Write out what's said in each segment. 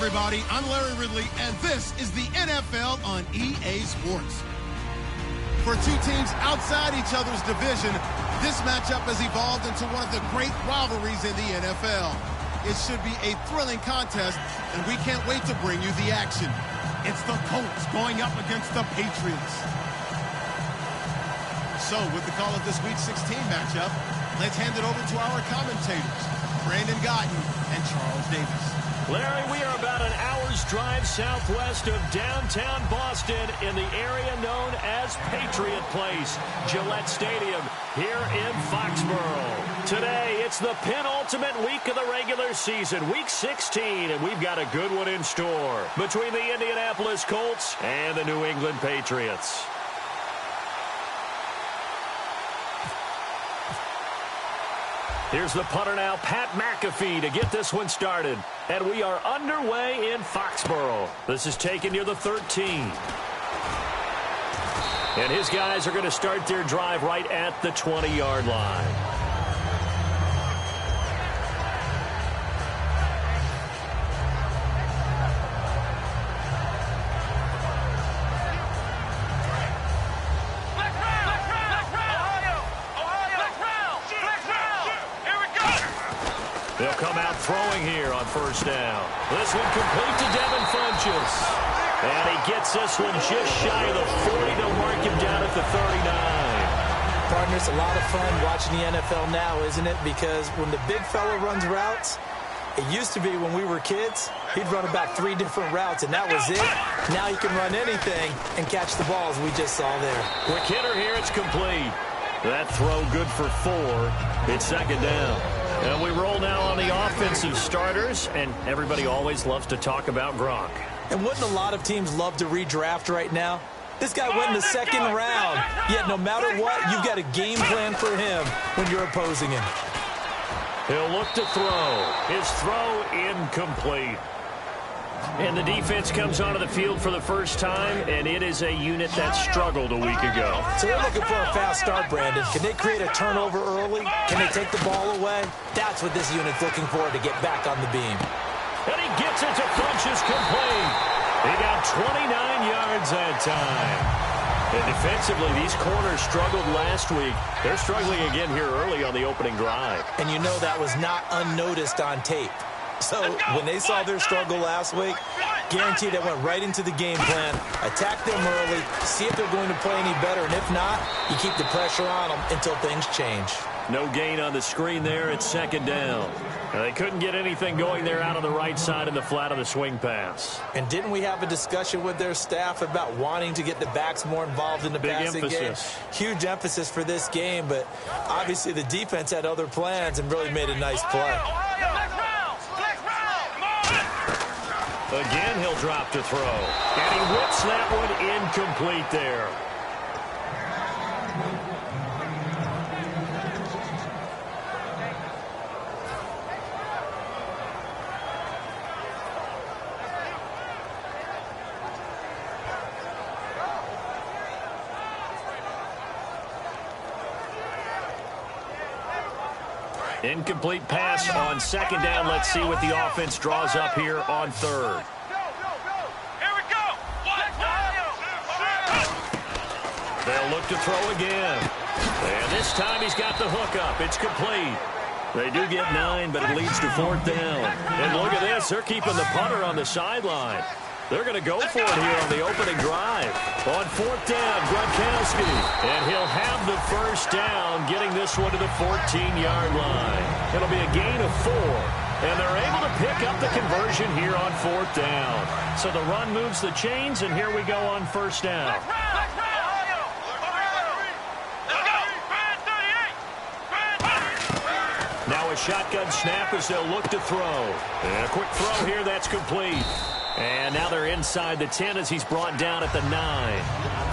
everybody. I'm Larry Ridley, and this is the NFL on EA Sports. For two teams outside each other's division, this matchup has evolved into one of the great rivalries in the NFL. It should be a thrilling contest, and we can't wait to bring you the action. It's the Colts going up against the Patriots. So, with the call of this Week 16 matchup, let's hand it over to our commentators, Brandon Gotton and Charles Davis. Larry, we are about an hour's drive southwest of downtown Boston in the area known as Patriot Place, Gillette Stadium, here in Foxborough. Today, it's the penultimate week of the regular season, Week 16, and we've got a good one in store between the Indianapolis Colts and the New England Patriots. Here's the punter now, Pat McAfee, to get this one started. And we are underway in Foxborough. This is taken near the 13. And his guys are going to start their drive right at the 20-yard line. They'll come out throwing here on first down. This one complete to Devin Funchess. And he gets this one just shy of the 40 to mark him down at the 39. Partner, it's a lot of fun watching the NFL now, isn't it? Because when the big fella runs routes, it used to be when we were kids, he'd run about 3 different routes, and that was it. Now he can run anything and catch the balls we just saw there. Quick hitter here, it's complete. That throw good for 4. It's second down. And we roll now on the offensive starters, and everybody always loves to talk about Gronk. And wouldn't a lot of teams love to redraft right now? This guy went in the second round, yet no matter what, you've got a game plan for him when you're opposing him. He'll look to throw. His throw incomplete. And the defense comes onto the field for the first time, and it is a unit that struggled a week ago. So they're looking for a fast start, Brandon. Can they create a turnover early? Can they take the ball away? That's what this unit's looking for to get back on the beam. And he gets it to Funchess complete. He got 29 yards that time. And defensively, these corners struggled last week. They're struggling again here early on the opening drive. And you know that was not unnoticed on tape. So when they saw their struggle last week, guaranteed they went right into the game plan, attack them early, see if they're going to play any better, and if not, you keep the pressure on them until things change. No gain on the screen there. It's second down. They couldn't get anything going there out on the right side in the flat of the swing pass. And didn't we have a discussion with their staff about wanting to get the backs more involved in the passing game? Huge emphasis for this game, but obviously the defense had other plans and really made a nice play. Again, he'll drop to throw. And he whips that one incomplete there. Incomplete pass on second down. Let's see what the offense draws up here on third. They'll look to throw again. And this time he's got the hook up. It's complete. They do get 9, but it leads to fourth down. And look at this. They're keeping the punter on the sideline. They're going to go for it here on the opening drive. On fourth down, Gronkowski. And he'll have the first down, getting this one to the 14-yard line. It'll be a gain of 4. And they're able to pick up the conversion here on fourth down. So the run moves the chains, and here we go on first down. Now a shotgun snap as they'll look to throw. And a quick throw here, that's complete. And now they're inside the 10 as he's brought down at the 9.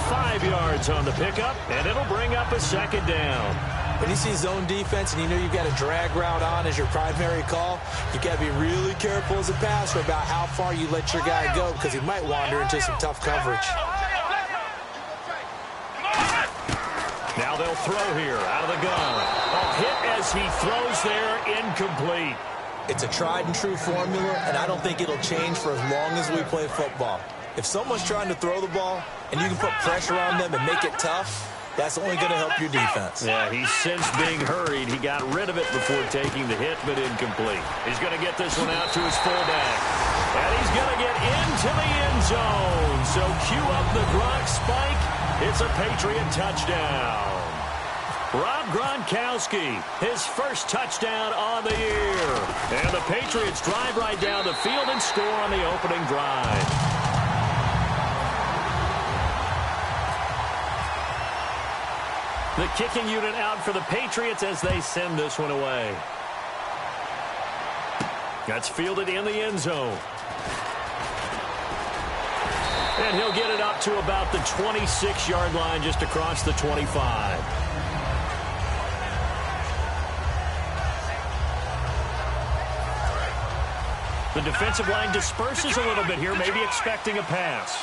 5 yards on the pickup, and it'll bring up a second down. When you see zone defense and you know you've got a drag route on as your primary call, you've got to be really careful as a passer about how far you let your guy go because he might wander into some tough coverage. Now they'll throw here out of the gun. A hit as he throws there, incomplete. It's a tried-and-true formula, and I don't think it'll change for as long as we play football. If someone's trying to throw the ball and you can put pressure on them and make it tough, that's only going to help your defense. Yeah, he's since being hurried. He got rid of it before taking the hit, but incomplete. He's going to get this one out to his fullback. And he's going to get into the end zone. So cue up the Gronk spike. It's a Patriot touchdown. Rob Gronkowski, his first touchdown on the year. And the Patriots drive right down the field and score on the opening drive. The kicking unit out for the Patriots as they send this one away. That's fielded in the end zone. And he'll get it up to about the 26-yard line, just across the 25. The defensive line disperses a little bit here, maybe expecting a pass.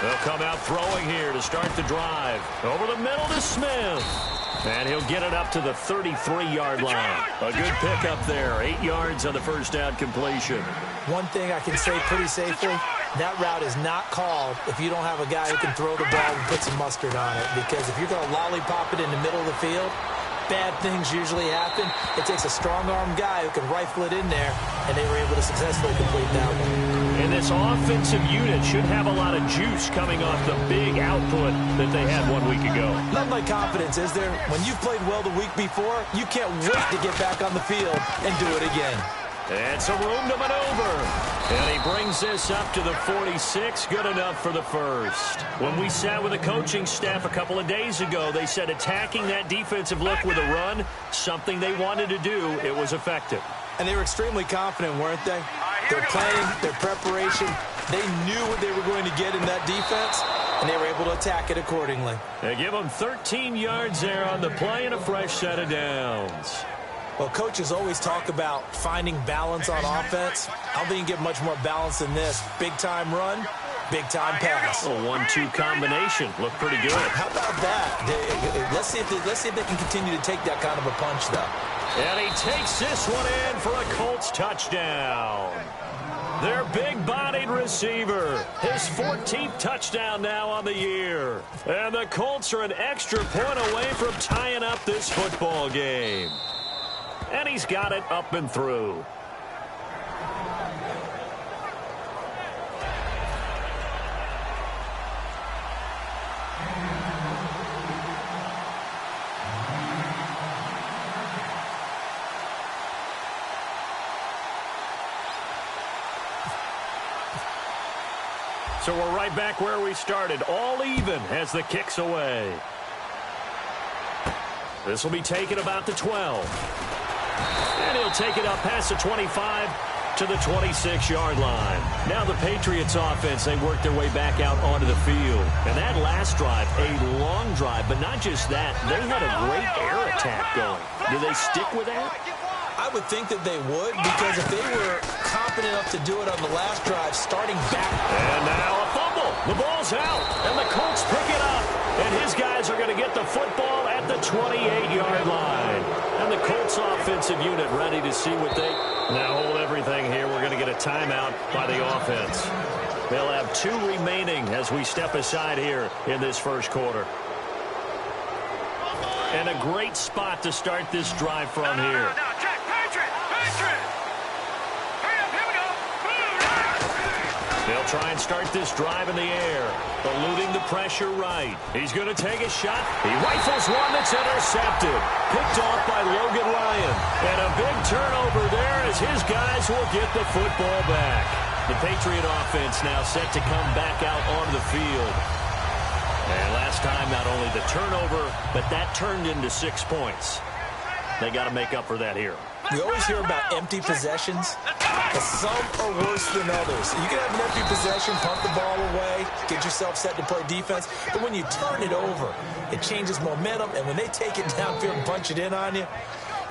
They'll come out throwing here to start the drive. Over the middle to Smith. And he'll get it up to the 33-yard line. A good pickup there. 8 yards on the first down completion. One thing I can say pretty safely, that route is not called if you don't have a guy who can throw the ball and put some mustard on it. Because if you're going to lollipop it in the middle of the field, bad things usually happen. It takes a strong-armed guy who can rifle it in there, and they were able to successfully complete that one. And this offensive unit should have a lot of juice coming off the big output that they had 1 week ago. Nothing like confidence, is there? When you've played well the week before, you can't wait to get back on the field and do it again. And some room to maneuver. And he brings this up to the 46. Good enough for the first. When we sat with the coaching staff a couple of days ago, they said attacking that defensive look with a run, something they wanted to do, it was effective. And they were extremely confident, weren't they? Their planning, their preparation, they knew what they were going to get in that defense, and they were able to attack it accordingly. They give them 13 yards there on the play and a fresh set of downs. Well, coaches always talk about finding balance on offense. I don't think you can get much more balance than this. Big-time run, big-time pass. A 1-2 combination. Looked pretty good. How about that? Let's see if they can continue to take that kind of a punch, though. And he takes this one in for a Colts touchdown. Their big-bodied receiver. His 14th touchdown now on the year. And the Colts are an extra point away from tying up this football game. And he's got it up and through. So we're right back where we started, all even as the kick's away. This will be taken about the 12. And he'll take it up past the 25 to the 26-yard line. Now the Patriots offense, they work their way back out onto the field. And that last drive, a long drive, but not just that, they had a great air attack going. Do they stick with that? I would think that they would, because if they were confident enough to do it on the last drive, starting back. And now a fumble. The ball's out, and the Colts pick it up. And his guys are going to get the football at the 28-yard line. And the Colts offensive unit ready to see what they... Now hold everything here. We're going to get a timeout by the offense. They'll have 2 remaining as we step aside here in this first quarter. And a great spot to start this drive from here. They'll try and start this drive in the air, eluding the pressure right. He's going to take a shot. He rifles one that's intercepted. Picked off by Logan Ryan. And a big turnover there as his guys will get the football back. The Patriot offense now set to come back out on the field. And last time, not only the turnover, but that turned into 6 points. They got to make up for that here. We always hear about empty possessions, but some are worse than others. You can have an empty possession, punt the ball away, get yourself set to play defense, but when you turn it over, it changes momentum, and when they take it downfield and punch it in on you,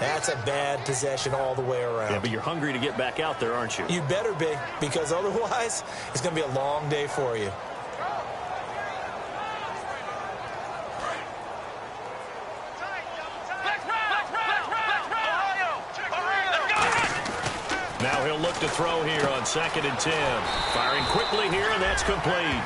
that's a bad possession all the way around. Yeah, but you're hungry to get back out there, aren't you? You better be, because otherwise, it's going to be a long day for you. Now he'll look to throw here on 2nd and 10. Firing quickly here, and that's complete.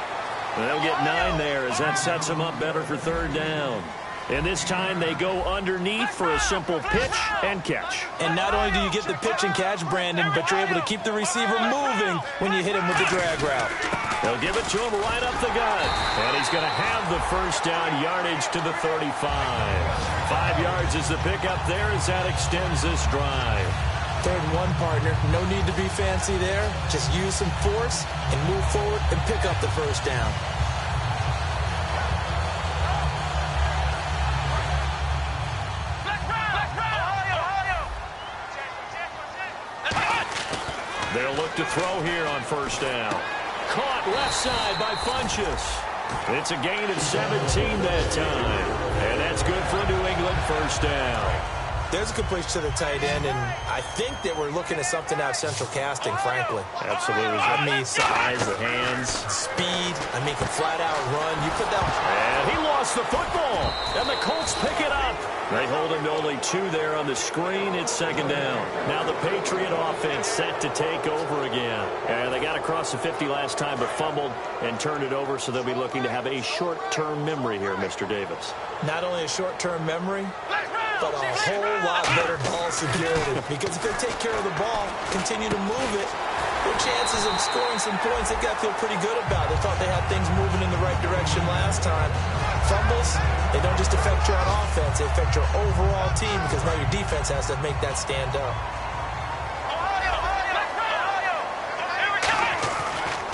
They'll get 9 there as that sets them up better for 3rd down. And this time they go underneath for a simple pitch and catch. And not only do you get the pitch and catch, Brandon, but you're able to keep the receiver moving when you hit him with the drag route. They'll give it to him right up the gut. And he's going to have the 1st down yardage to the 35. 5 yards is the pickup there as that extends this drive. 3rd and 1, partner. No need to be fancy there. Just use some force and move forward and pick up the 1st down. They'll look to throw here on 1st down. Caught left side by Funchess. It's a gain of 17 that time. And that's good for New England 1st down. There's a completion to the tight end, and I think that we're looking at something out of central casting, frankly. Absolutely. I mean, size, the hands, speed. I mean, can flat out run. You put that. And he lost the football, and the Colts pick it up. They hold him to only 2 there on the screen. It's 2nd down. Now the Patriot offense set to take over again. And they got across the 50 last time, but fumbled and turned it over, so they'll be looking to have a short-term memory here, Mr. Davis. Not only a short-term memory, but a whole lot better ball security. Because if they take care of the ball, continue to move it, their chances of scoring some points, they've got to feel pretty good about. They thought they had things moving in the right direction last time. Fumbles, they don't just affect your offense, they affect your overall team because now your defense has to make that stand up.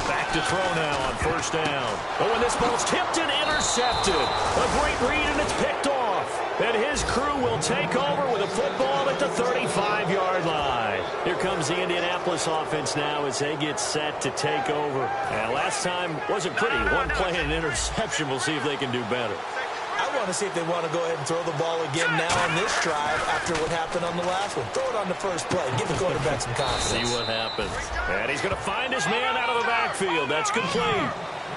Back to throw now on 1st down. Oh, and this ball's tipped and intercepted. A great read, and it's picked off. And his crew will take over with a football at the 35-yard line. Here comes the Indianapolis offense now as they get set to take over. And last time wasn't pretty. 1 play and an interception. We'll see if they can do better. I want to see if they want to go ahead and throw the ball again now on this drive after what happened on the last one. Throw it on the first play. Give the quarterback some confidence. See what happens. And he's going to find his man out of the backfield. That's complete.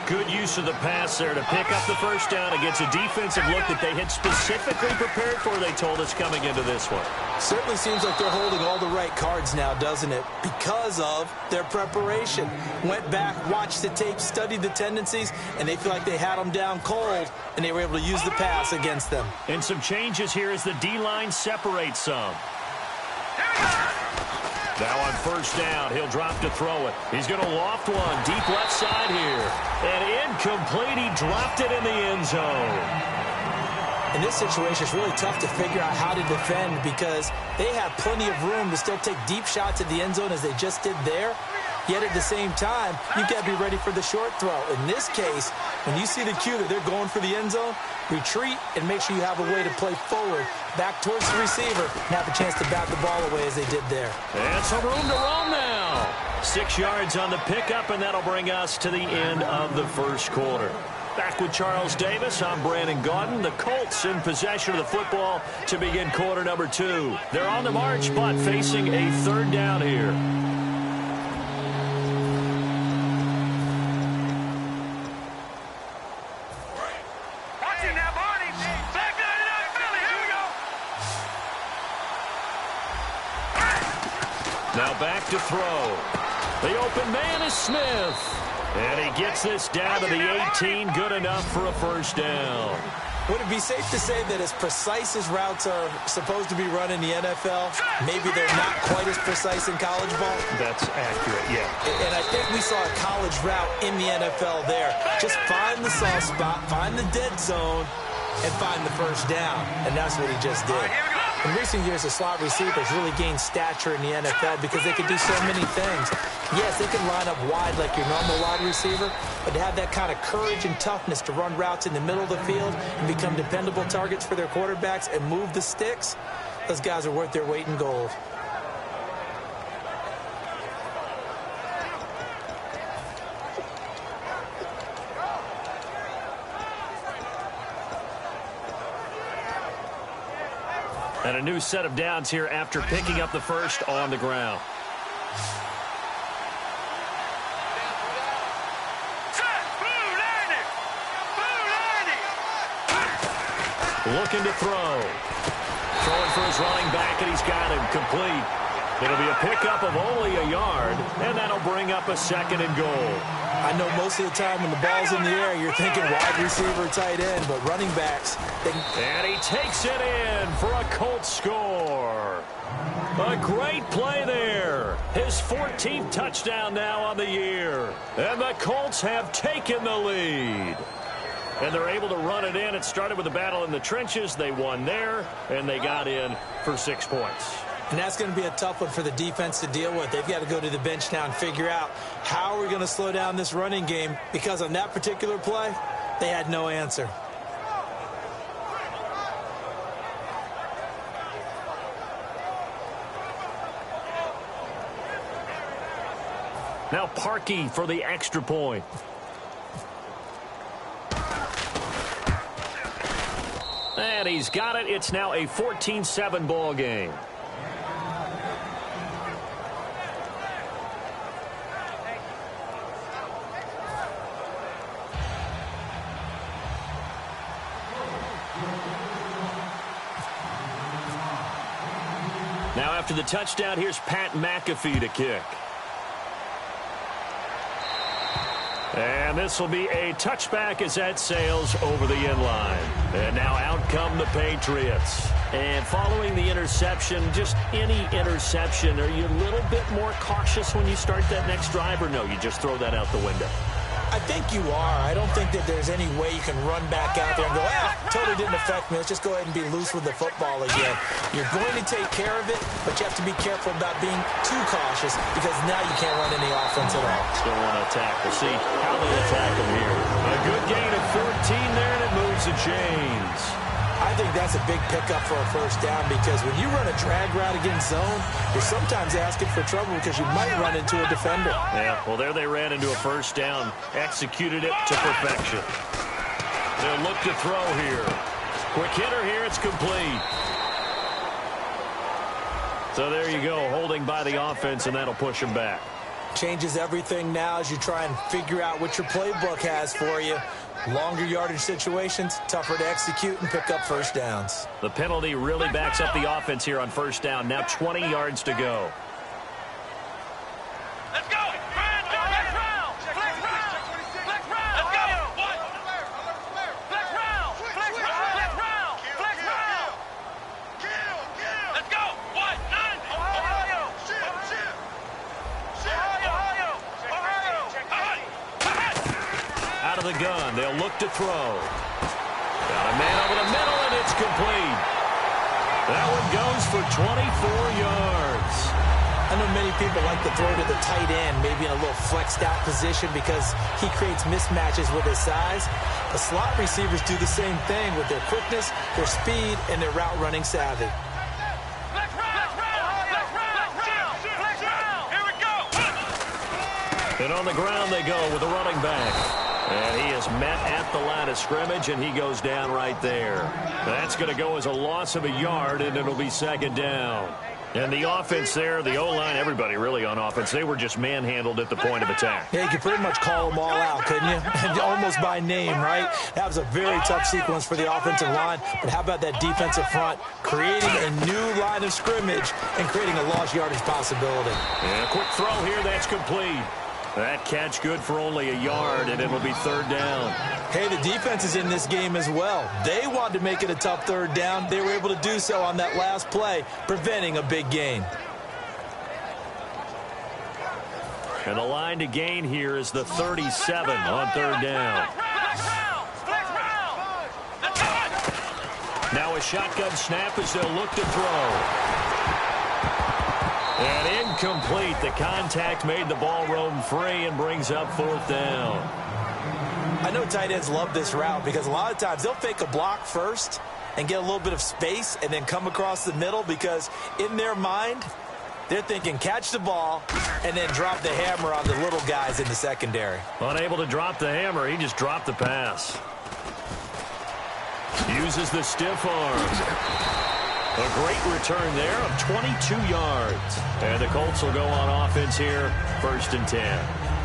Good use of the pass there to pick up the 1st down against a defensive look that they had specifically prepared for, they told us, coming into this one. Certainly seems like they're holding all the right cards now, doesn't it? Because of their preparation. Went back, watched the tape, studied the tendencies, and they feel like they had them down cold, and they were able to use the pass against them. And some changes here as the D-line separates some. Now on 1st down, he'll drop to throw it. He's going to loft one deep left side here. And incomplete. He dropped it in the end zone. In this situation, it's really tough to figure out how to defend because they have plenty of room to still take deep shots at the end zone as they just did there. Yet at the same time, you've got to be ready for the short throw. In this case, when you see the cue that they're going for the end zone, retreat and make sure you have a way to play forward, back towards the receiver, and have a chance to bat the ball away as they did there. And some room to roam now. 6 yards on the pickup, and that'll bring us to the end of the 1st quarter. Back with Charles Davis, I'm Brandon Gaudin. The Colts in possession of the football to begin quarter number 2. They're on the march, but facing a 3rd down here. Now back to throw. The open man is Smith. And he gets this down to the 18. Good enough for a 1st down. Would it be safe to say that as precise as routes are supposed to be run in the NFL, maybe they're not quite as precise in college ball? That's accurate, yeah. And I think we saw a college route in the NFL there. Just find the soft spot, find the dead zone, and find the 1st down. And that's what he just did. In recent years, the slot receivers really gained stature in the NFL because they can do so many things. Yes, they can line up wide like your normal wide receiver, but to have that kind of courage and toughness to run routes in the middle of the field and become dependable targets for their quarterbacks and move the sticks, those guys are worth their weight in gold. And a new set of downs here after picking up the 1st on the ground. Looking to throw. Throwing for his running back, and he's got him complete. It'll be a pickup of only a yard, and that'll bring up a 2nd and goal. I know most of the time when the ball's in the air, you're thinking wide receiver, tight end, but running backs. And he takes it in for a Colts score. A great play there. His 14th touchdown now on the year. And the Colts have taken the lead. And they're able to run it in. It started with a battle in the trenches. They won there, and they got in for 6 points. And that's going to be a tough one for the defense to deal with. They've got to go to the bench now and figure out how we're going to slow down this running game, because on that particular play, they had no answer. Now Parkey for the extra point. And he's got it. It's now a 14-7 ball game. Now after the touchdown, here's Pat McAfee to kick. And this will be a touchback as that sails over the end line. And now out come the Patriots. And following the interception, just any interception, are you a little bit more cautious when you start that next drive, or no, you just throw that out the window? I think you are. I don't think that there's any way you can run back out there and go, totally didn't affect me. Let's just go ahead and be loose with the football again. You're going to take care of it, but you have to be careful about being too cautious, because now you can't run any offense at all. Still want to attack. We'll see how they attack him here. A good gain of 14 there, and it moves the chains. I think that's a big pickup for a first down, because when you run a drag route against zone, you're sometimes asking for trouble because you might run into a defender. Yeah, well, there they ran into a first down, executed it to perfection. They'll look to throw here. Quick hitter here, it's complete. So there you go, holding by the offense, and that'll push him back. Changes everything now as you try and figure out what your playbook has for you. Longer yardage situations, tougher to execute and pick up first downs. The penalty really backs up the offense here on first down. Now 20 yards to go. Let's go! Flex round! Flex round! Flex round! Let's go! Flex round! Flex round! Flex round! Flex round! Let's go! What? None! Ohio! Out of the gun, they'll look to throw. Got a man over the middle, and it's complete. That one goes for 24 yards. I know many people like to throw to the tight end, maybe in a little flexed out position, because he creates mismatches with his size. The slot receivers do the same thing with their quickness, their speed, and their route running savvy. And on the ground they go with a running back. And he is met at the line of scrimmage, and he goes down right there. That's going to go as a loss of a yard, and it'll be second down. And the offense there, the O-line, everybody really on offense, they were just manhandled at the point of attack. Yeah, you could pretty much call them all out, couldn't you? Almost by name, right? That was a very tough sequence for the offensive line. But how about that defensive front creating a new line of scrimmage and creating a lost yardage possibility? And a quick throw here, that's complete. That catch good for only a yard, and it'll be third down. Hey, the defense is in this game as well. They wanted to make it a tough third down. They were able to do so on that last play, preventing a big gain. And the line to gain here is the 37 on third down. Now a shotgun snap as they'll look to throw. And incomplete. The contact made the ball roam free and brings up fourth down. I know tight ends love this route because a lot of times they'll fake a block first and get a little bit of space and then come across the middle, because in their mind, they're thinking catch the ball and then drop the hammer on the little guys in the secondary. Unable to drop the hammer, he just dropped the pass. Uses the stiff arm. A great return there of 22 yards. And the Colts will go on offense here, 1st and 10.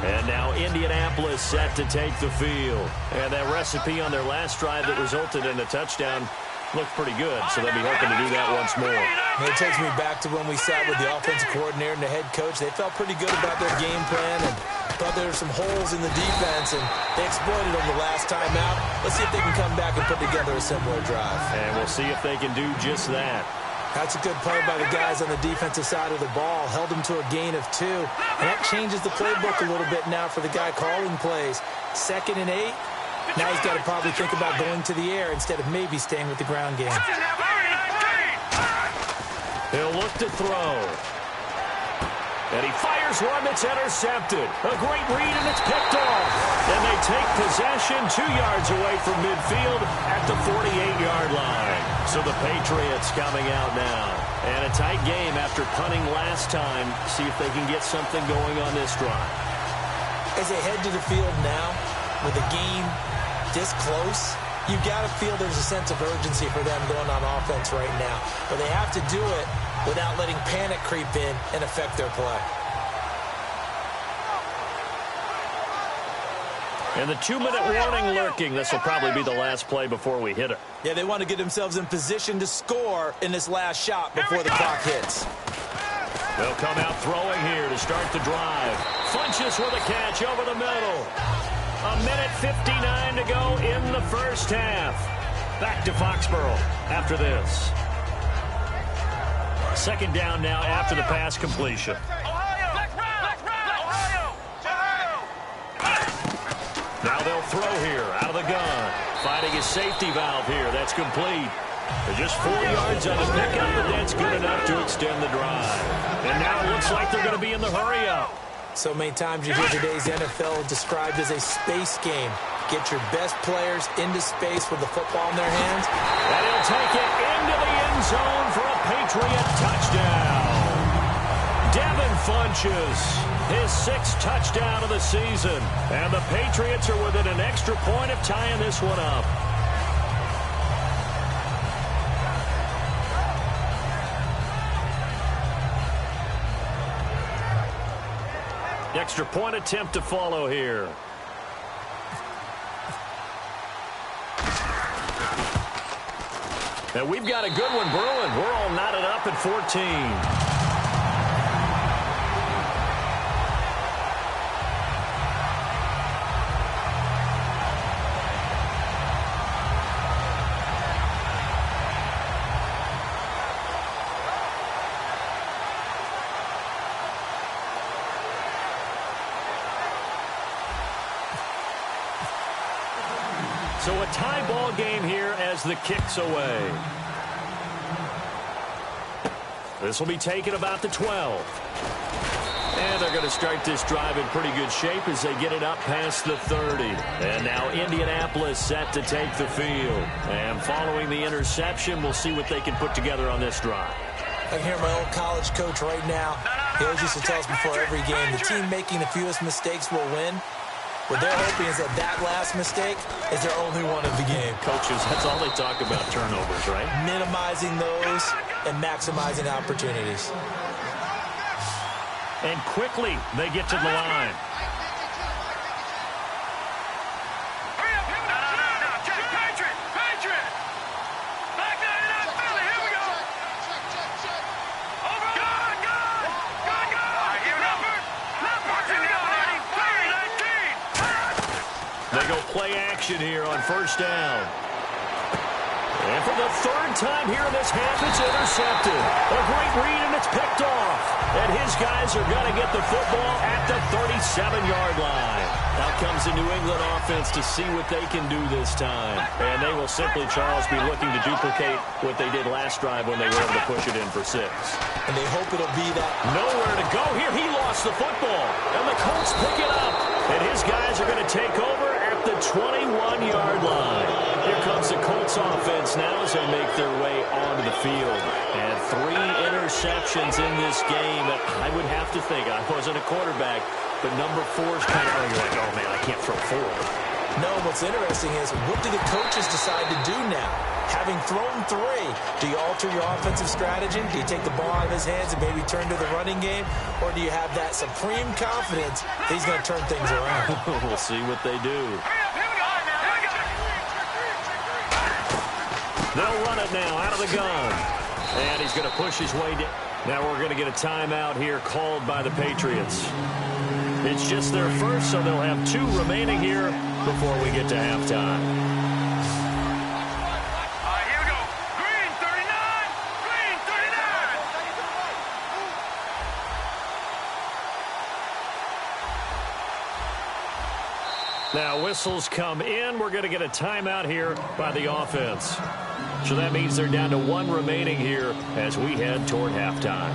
And now Indianapolis set to take the field. And that recipe on their last drive that resulted in a touchdown looked pretty good, so they'll be hoping to do that once more. It takes me back to when we sat with the offensive coordinator and the head coach. They felt pretty good about their game plan and thought there were some holes in the defense, and they exploited them the last time out. Let's see if they can come back and put together a similar drive. And we'll see if they can do just that. That's a good play by the guys on the defensive side of the ball. Held them to a gain of 2. And that changes the playbook a little bit now for the guy calling plays. 2nd and 8. Now he's got to probably think about going to the air instead of maybe staying with the ground game. He'll look to throw. And he fires one that's intercepted. A great read, and it's picked off. And they take possession 2 yards away from midfield at the 48-yard line. So the Patriots coming out now. And a tight game after punting last time. See if they can get something going on this drive. As they head to the field now, with the game this close, you've got to feel there's a sense of urgency for them going on offense right now. But they have to do it without letting panic creep in and affect their play. And the 2-minute warning lurking. This will probably be the last play before we hit it. Yeah, they want to get themselves in position to score in this last shot before the clock hits. They'll come out throwing here to start the drive. Funches with a catch over the middle. 1:59 to go in the first half. Back to Foxborough after this. 2nd down now after the pass completion. Now they'll throw here out of the gun. Finding his safety valve here. That's complete. They're just 4 yards on the pickup, but that's good enough to extend the drive. And now it looks like they're going to be in the hurry-up. So many times you hear today's NFL described as a space game. Get your best players into space with the football in their hands. And he'll take it into the end zone for a Patriot touchdown. Devin Funches, his 6th touchdown of the season. And the Patriots are within an extra point of tying this one up. Extra point attempt to follow here. And we've got a good one brewing. We're all knotted up at 14. So a tie ball game here as the kick's away. This will be taken about the 12. And they're going to start this drive in pretty good shape as they get it up past the 30. And now Indianapolis set to take the field. And following the interception, we'll see what they can put together on this drive. I can hear my old college coach right now. He always used to tell us before every game, the team making the fewest mistakes will win. What they're hoping is that last mistake is their only one of the game. Coaches, that's all they talk about, turnovers, right? Minimizing those and maximizing opportunities. And quickly, they get to the line. Play action here on 1st down. And for the 3rd time here in this half, it's intercepted. A great read, and it's picked off. And his guys are going to get the football at the 37-yard line. Out comes the New England offense to see what they can do this time. And they will simply, Charles, be looking to duplicate what they did last drive when they were able to push it in for 6. And they hope it'll be that. Nowhere to go here. He lost the football. And the Colts pick it up. And his guys are going to take over at the 21-yard line. Here comes the Colts offense now as they make their way onto the field. And 3 interceptions in this game. I would have to think, I wasn't a quarterback, but number 4 is kind of, you're like, oh man, I can't throw 4. No, what's interesting is, what do the coaches decide to do now? Having thrown 3, do you alter your offensive strategy? Do you take the ball out of his hands and maybe turn to the running game? Or do you have that supreme confidence that he's going to turn things around? We'll see what they do. They'll run it it now out of the gun. And he's going to push his way down. Now we're going to get a timeout here called by the Patriots. It's just their first, so they'll have 2 remaining here before we get to halftime. Here we go. Green 39. Green 39. Now whistles come in. We're going to get a timeout here by the offense. So that means they're down to 1 remaining here as we head toward halftime.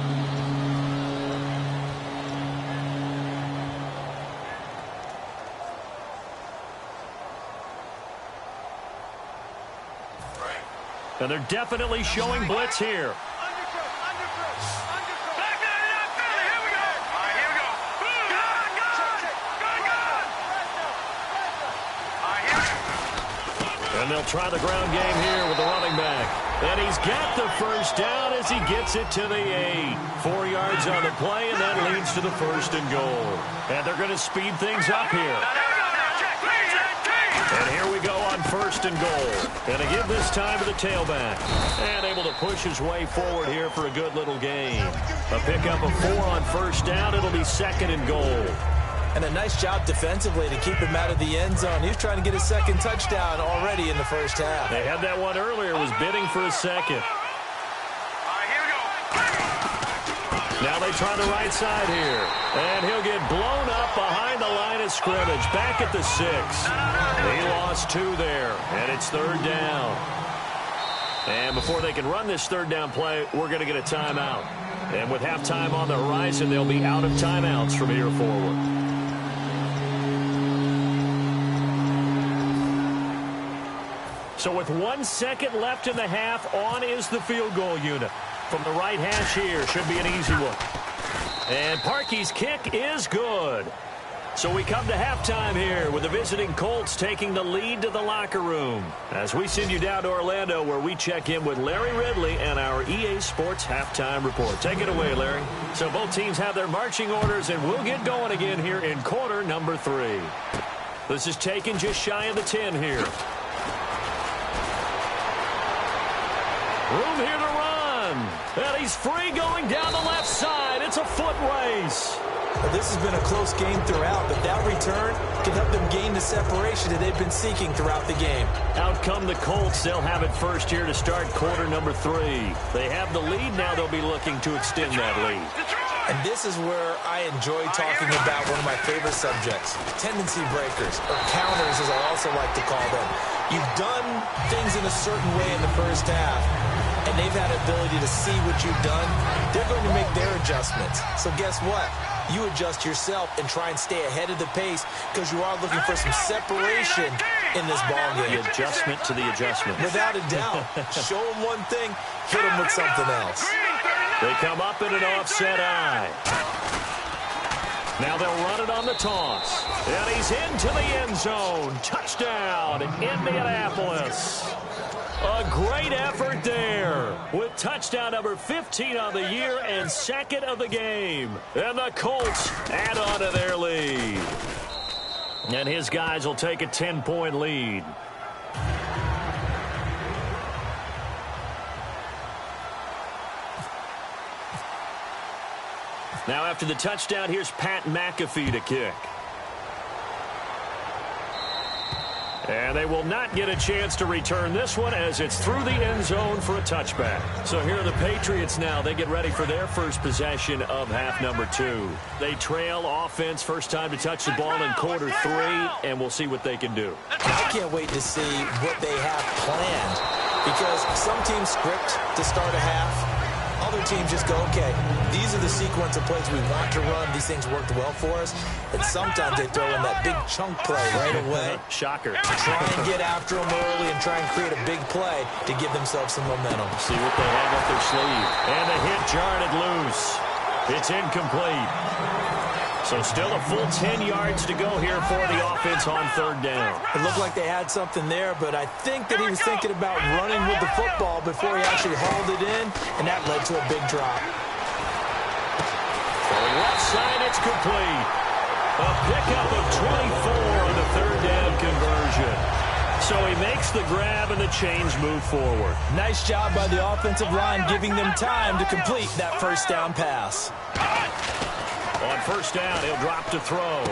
And they're definitely showing blitz here. And they'll try the ground game here with the running back. And he's got the first down as he gets it to the 8. 4 yards on the play, and that leads to the 1st and goal. And they're going to speed things up here. And here we go on 1st and goal. And to give this time to the tailback. And able to push his way forward here for a good little gain. A pickup of 4 on 1st down. It'll be 2nd and goal. And a nice job defensively to keep him out of the end zone. He was trying to get his 2nd touchdown already in the first half. They had that one earlier, was bidding for a 2nd. Now they try the right side here. And he'll get blown up behind the line of scrimmage. Back at the 6. He lost 2 there. And it's 3rd down. And before they can run this 3rd down play, we're going to get a timeout. And with halftime on the horizon, they'll be out of timeouts from here forward. So with 1 second left in the half, on is the field goal unit. From the right hash here, should be an easy one. And Parkey's kick is good. So we come to halftime here with the visiting Colts taking the lead to the locker room. As we send you down to Orlando where we check in with Larry Ridley and our EA Sports Halftime Report. Take it away, Larry. So both teams have their marching orders, and we'll get going again here in quarter number 3. This is taken just shy of the 10 here. Room here to run. And he's free going down the left side. It's a foot race. Well, this has been a close game throughout, but that return can help them gain the separation that they've been seeking throughout the game. Out come the Colts. They'll have it first here to start quarter number 3. They have the lead. Now they'll be looking to extend that lead. And this is where I enjoy talking about one of my favorite subjects, tendency breakers, or counters as I also like to call them. You've done things in a certain way in the first half, and they've had ability to see what you've done. They're going to make their adjustments. So guess what? You adjust yourself and try and stay ahead of the pace because you are looking for some separation in this ball game. The adjustment to the adjustment. Without a doubt. Show them one thing, hit them with something else. They come up in an offset eye. Now they'll run it on the toss. And he's into the end zone. Touchdown, Indianapolis. A great effort there with touchdown number 15 on the year and 2nd of the game. And the Colts add on to their lead. And his guys will take a 10-point lead. Now after the touchdown, here's Pat McAfee to kick. And they will not get a chance to return this one as it's through the end zone for a touchback. So here are the Patriots now. They get ready for their first possession of half number 2. They trail offense, first time to touch the ball in quarter 3, and we'll see what they can do. I can't wait to see what they have planned because some teams script to start a half. Other teams just go, okay, these are the sequence of plays we want to run. These things worked well for us. And sometimes they throw in that big chunk play right away. Shocker. Try and get after them early and try and create a big play to give themselves some momentum. See what they have up their sleeve. And the hit jarred it loose. It's incomplete. So still a full 10 yards to go here for the offense on 3rd down. It looked like they had something there, but I think that he was thinking about running with the football before he actually hauled it in, and that led to a big drop. Going left side, it's complete. A pickup of 24 on the 3rd down conversion. So So he makes the grab and the chains move forward. Nice job by the offensive line giving them time to complete that first down pass. On first down, he'll drop to throw.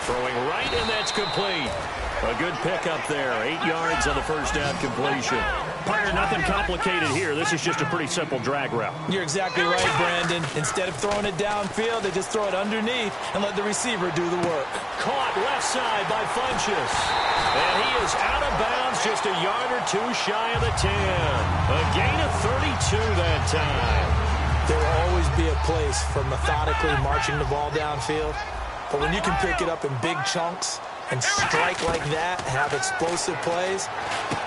Throwing right, and that's complete. A good pickup there. 8 yards on the first down completion. Partner, nothing complicated here. This is just a pretty simple drag route. You're exactly right, Brandon. Instead of throwing it downfield, they just throw it underneath and let the receiver do the work. Caught left side by Funchess. And he is out of bounds, just a yard or two shy of the 10. A gain of 32 that time. There will always be a place for methodically marching the ball downfield. But when you can pick it up in big chunks and strike like that, have explosive plays,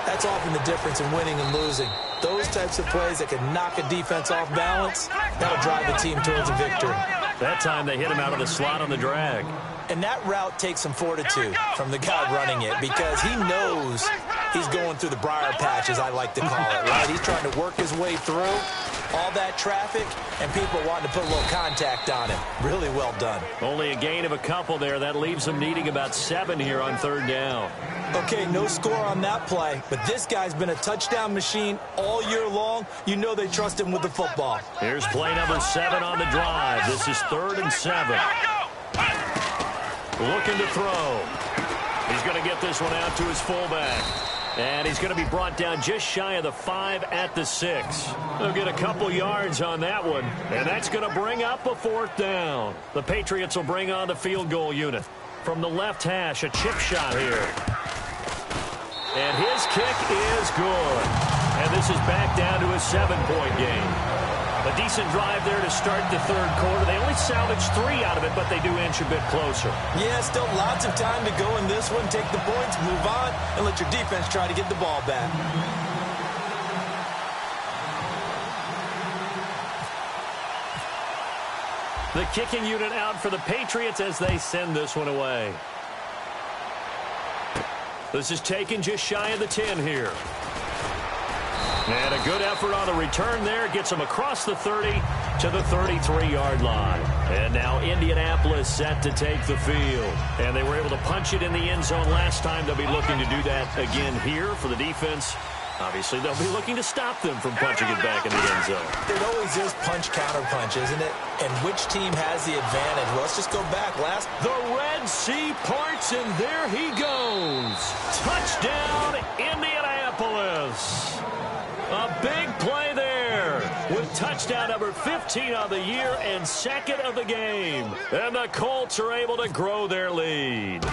that's often the difference in winning and losing. Those types of plays that can knock a defense off balance, that'll drive a team towards a victory. That time they hit him out of the slot on the drag. And that route takes some fortitude from the guy running it because he knows he's going through the briar patch, as I like to call it, right? He's trying to work his way through all that traffic, and people wanting to put a little contact on him. Really well done. Only a gain of a couple there. That leaves them needing about 7 here on third down. Okay, no score on that play, but this guy's been a touchdown machine all year long. You know they trust him with the football. Here's play number 7 on the drive. This is 3rd and 7. Looking to throw. He's going to get this one out to his fullback. And he's going to be brought down just shy of the 5 at the 6. They'll get a couple yards on that one. And that's going to bring up a 4th down. The Patriots will bring on the field goal unit. From the left hash, a chip shot here. And his kick is good. And this is back down to a 7-point game. A decent drive there to start the third quarter. They only salvaged 3 out of it, but they do inch a bit closer. Yeah, still lots of time to go in this one. Take the points, move on, and let your defense try to get the ball back. The kicking unit out for the Patriots as they send this one away. This is taken just shy of the 10 here. And a good effort on the return there. Gets them across the 30 to the 33-yard line. And now Indianapolis set to take the field. And they were able to punch it in the end zone last time. They'll be looking to do that again here for the defense. Obviously, they'll be looking to stop them from punching it back in the end zone. It always is punch-counter-punch, isn't it? And which team has the advantage? Well, let's just go back. The Red Sea parts, and there he goes. Touchdown, Indianapolis. A big play there with touchdown number 15 of the year and 2nd of the game. And the Colts are able to grow their lead.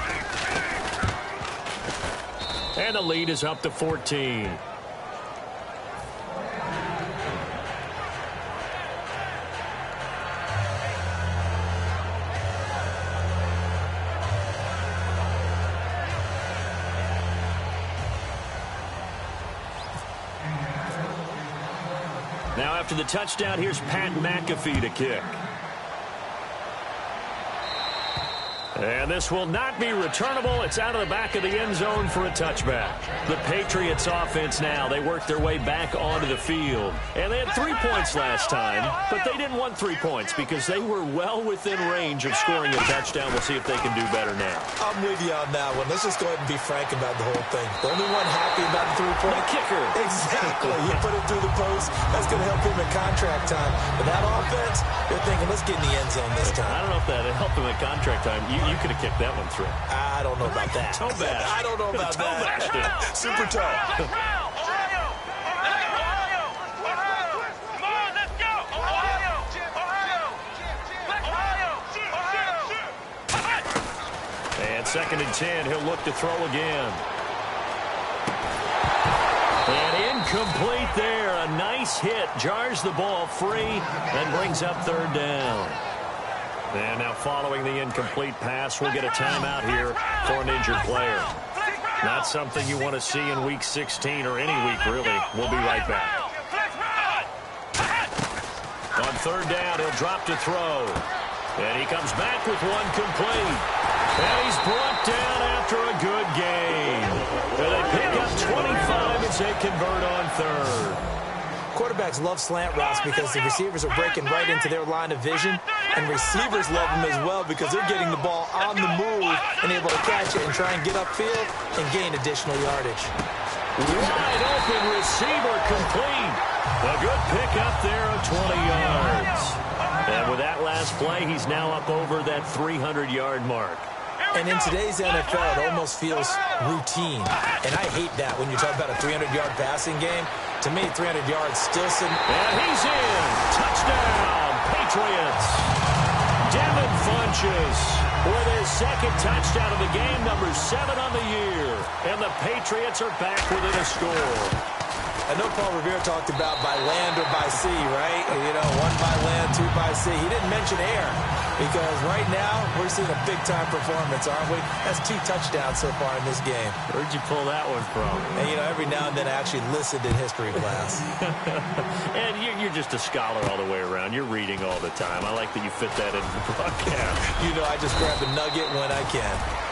And the lead is up to 14. Now after the touchdown, here's Pat McAfee to kick. And this will not be returnable. It's out of the back of the end zone for a touchback. The Patriots offense now, they worked their way back onto the field. And they had 3 points last time, but they didn't want 3 points because they were well within range of scoring a touchdown. We'll see if they can do better now. I'm with you on that one. Let's just go ahead and be frank about the whole thing. The only one happy about the 3-point kicker. Exactly. You put it through the post. That's going to help him at contract time. But that offense, they're thinking, let's get in the end zone this time. I don't know if that helped him at contract time. You could have kicked that one through. I don't know about that. Toe bash. I don't know about that. Super toe. And 2nd and 10, he'll look to throw again. And incomplete there. A nice hit. Jars the ball free and brings up 3rd down. And now following the incomplete pass, we'll get a timeout here for an injured player. Not something you want to see in Week 16 or any week, really. We'll be right back. On 3rd down, he'll drop to throw. And he comes back with one complete. And he's brought down after a good game. And they pick up 25 as they convert on 3rd. Quarterbacks love slant routes because the receivers are breaking right into their line of vision, and receivers love them as well because they're getting the ball on the move and able to catch it and try and get upfield and gain additional yardage. Wide open receiver complete. A good pick up there of 20 yards. And with that last play, he's now up over that 300-yard mark. And in today's NFL, it almost feels routine. And I hate that when you talk about a 300-yard passing game. To me, 300 yards still sitting. And he's in. Touchdown, Patriots. Devin Funchess with his second touchdown of the game, number 7 on the year. And the Patriots are back within a score. I know Paul Revere talked about by land or by sea, right? You know, 1 by land, 2 by sea. He didn't mention air because right now we're seeing a big-time performance, aren't we? That's 2 touchdowns so far in this game. Where'd you pull that one from? And, you know, every now and then I actually listened in history class. And you're just a scholar all the way around. You're reading all the time. I like that you fit that into the broadcast. You know, I just grab a nugget when I can.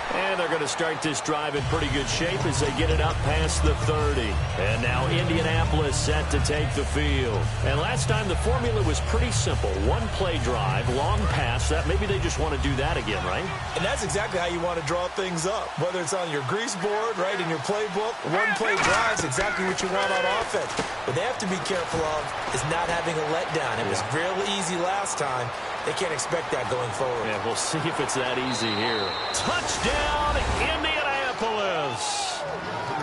And they're going to start this drive in pretty good shape as they get it up past the 30. And now Indianapolis set to take the field. And last time the formula was pretty simple. 1-play drive, long pass. That maybe they just want to do that again, right? And that's exactly how you want to draw things up. Whether it's on your grease board, right, in your playbook, 1-play drive is exactly what you want on offense. What they have to be careful of is not having a letdown. It was real easy last time. They can't expect that going forward. Yeah, we'll see if it's that easy here. Touchdown, Indianapolis.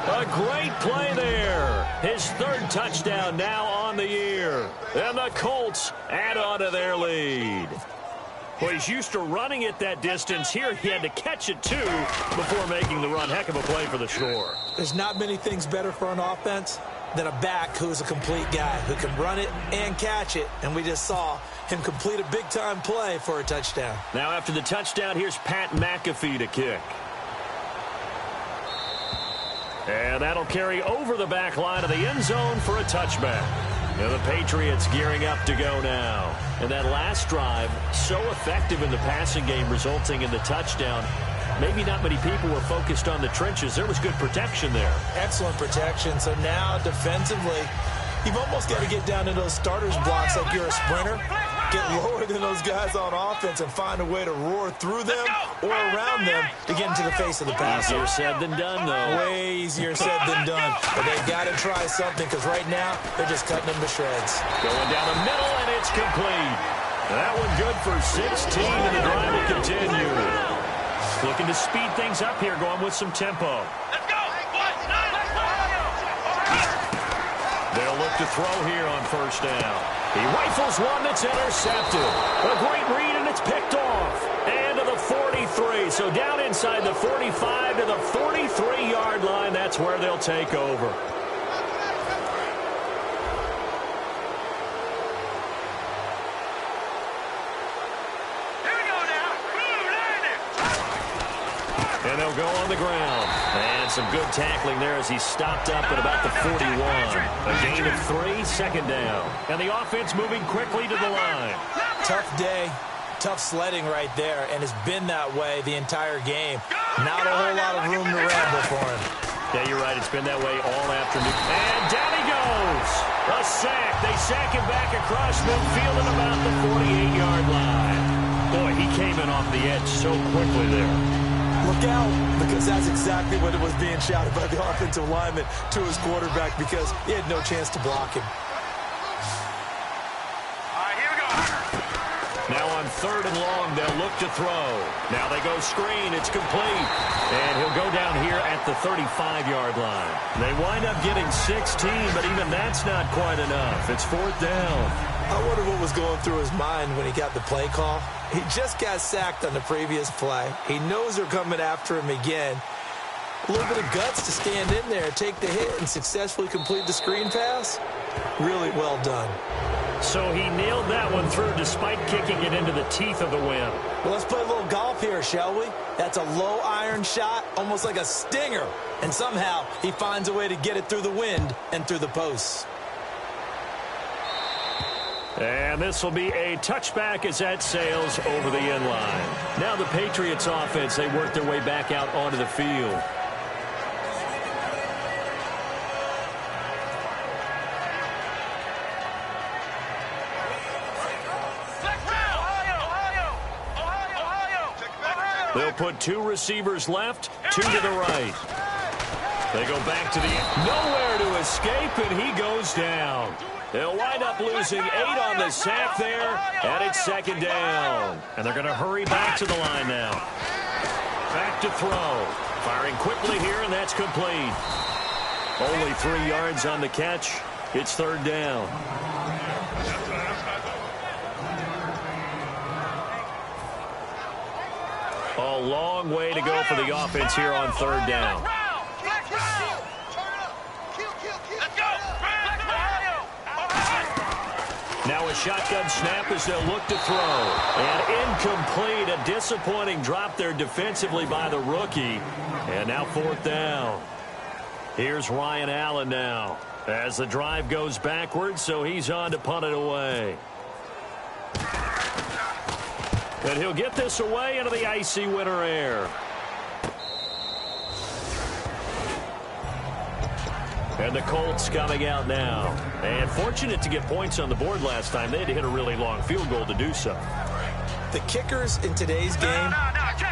A great play there. His 3rd touchdown now on the year. And the Colts add on to their lead. Well, he's used to running it that distance. Here he had to catch it, too, before making the run. Heck of a play for the score. There's not many things better for an offense than a back who's a complete guy who can run it and catch it. And we just saw him complete a big-time play for a touchdown. Now after the touchdown, here's Pat McAfee to kick. And that'll carry over the back line of the end zone for a touchback. And the Patriots gearing up to go now. And that last drive, so effective in the passing game, resulting in the touchdown. Maybe not many people were focused on the trenches. There was good protection there. Excellent protection. So now defensively, you've almost got to get down to those starters blocks like you're a sprinter. Get lower than those guys on offense and find a way to roar through them or around them to get into the face of the passer. Easier said than done, though. Way easier said than done. But they've got to try something because right now they're just cutting them to shreds. Going down the middle, and it's complete. That one good for 16, and the drive will continue. Looking to speed things up here, going with some tempo. Let's go. They'll look to throw here on 1st down. He rifles one that's intercepted. A great read, and it's picked off. And to the 43. So down inside the 45 to the 43-yard line. That's where they'll take over. And they'll go on the ground. And some good tackling there as he stopped up at about the 41. A gain of 3, 2nd down. And the offense moving quickly to the line. Tough day, tough sledding right there, and it's been that way the entire game. Not a whole lot of room to ramble for him. Yeah, you're right. It's been that way all afternoon. And down he goes. A sack. They sack him back across midfield at about the 48-yard line. Boy, he came in off the edge so quickly there. Look out, because that's exactly what it was being shouted by the offensive lineman to his quarterback because he had no chance to block him. All right, here we go. Now on 3rd and long, they'll look to throw. Now they go screen. It's complete. And he'll go down here at the 35-yard line. They wind up getting 16, but even that's not quite enough. It's 4th down. I wonder what was going through his mind when he got the play call. He just got sacked on the previous play. He knows they're coming after him again. A little bit of guts to stand in there, take the hit, and successfully complete the screen pass. Really well done. So he nailed that one through despite kicking it into the teeth of the wind. Well, let's play a little golf here, shall we? That's a low iron shot, almost like a stinger. And somehow he finds a way to get it through the wind and through the posts. And this will be a touchback as that sails over the end line. Now the Patriots offense, they work their way back out onto the field. They'll put 2 receivers left, 2 to the right. They go back to the end. Nowhere to escape, and he goes down. They'll wind up losing 8 on the sack there, and it's 2nd down. And they're going to hurry back to the line now. Back to throw. Firing quickly here, and that's complete. Only 3 yards on the catch. It's 3rd down. A long way to go for the offense here on 3rd down. Now a shotgun snap as they'll look to throw. And incomplete. A disappointing drop there defensively by the rookie. And now 4th down. Here's Ryan Allen now as the drive goes backwards, so he's on to punt it away. And he'll get this away into the icy winter air. And the Colts coming out now. And fortunate to get points on the board last time. They had to hit a really long field goal to do so. The kickers in today's game